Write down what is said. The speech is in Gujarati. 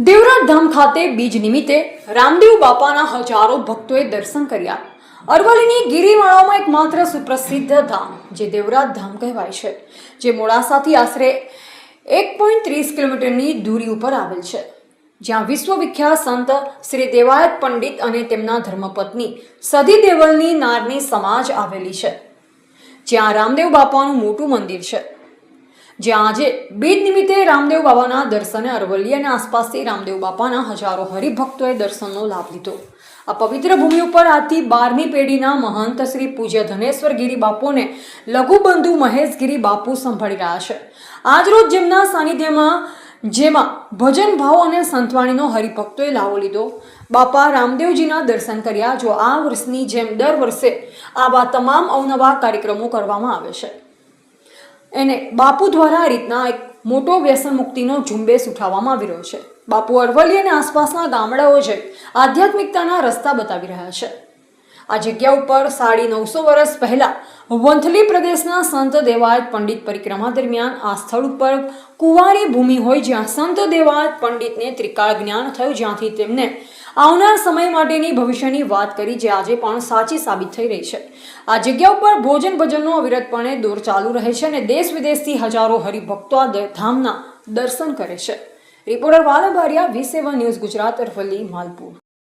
દેવરાજ ધામ ખાતે બીજ નિમિત્તે રામદેવ બાપાના હજારો ભક્તોએ દર્શન કર્યા। અરવલ્લીની ગિરિમાળામાં એકમાત્ર સુપ્રસિદ્ધ ધામ જે દેવરાજ ધામ કહેવાય છે, જે મોડાસાથી આશરે 1.30 કિલોમીટરની દૂરી ઉપર આવેલ છે, જ્યાં વિશ્વવિખ્યાત સંત શ્રી દેવાયત પંડિત અને તેમના ધર્મપત્ની સધી દેવલની નારની સમાજ આવેલી છે, જ્યાં રામદેવ બાપાનું મોટું મંદિર છે, જ્યાં આજે બીજ નિમિત્તે રામદેવ બાબાના દર્શને અરવલ્લી અને આસપાસથી રામદેવ બાપાના હજારો હરિભક્તોએ દર્શનનો લાભ લીધો। આ પવિત્ર ભૂમિ ઉપર આજથી 12મી પેઢીના મહંત શ્રી પૂજ્ય ધનેશ્વર ગિરી બાપુને લઘુબંધુ મહેશ ગિરી બાપુ સંભાળી રહ્યા છે। આજરોજ જેમના સાનિધ્યમાં જેમાં ભજન ભાવ અને સંતવાણીનો હરિભક્તોએ લાવો લીધો। બાપા રામદેવજીના દર્શન કર્યા। જો આ વર્ષની જેમ દર વર્ષે આવા તમામ અવનવા કાર્યક્રમો કરવામાં આવે છે, એને બાપુ દ્વારા આ રીતના એક મોટો વ્યસન મુક્તિનો ઝુંબેશ ઉઠાવવામાં આવી રહ્યો છે। બાપુ અરવલ્લી અને આસપાસના ગામડાઓ જઈ આધ્યાત્મિકતાના રસ્તા બતાવી રહ્યા છે। આ જગ્યા ઉપર 950 વર્ષ પહેલા વંથલી પ્રદેશના સંત દેવાયત પંડિત પરિક્રમા દરમિયાન આ સ્થળ ઉપર કુંવારી ભૂમિ હોય, જ્યાં સંત દેવાયત પંડિતને ત્રિકાળ જ્ઞાન થયું, જ્યાંથી તેમને આવનાર સમય માટેની ભવિષ્યની વાત કરી, જે આજે પણ સાચી સાબિત થઈ રહી છે। આ જગ્યા ઉપર ભોજન ભજનનો અવિરતપણે દોર ચાલુ રહે છે અને દેશ વિદેશથી હજારો હરિભક્તો આ ધામના દર્શન કરે છે। રિપોર્ટર વાલમ બારિયા, V7 ન્યૂઝ ગુજરાત, અરવલ્લી, માલપુર।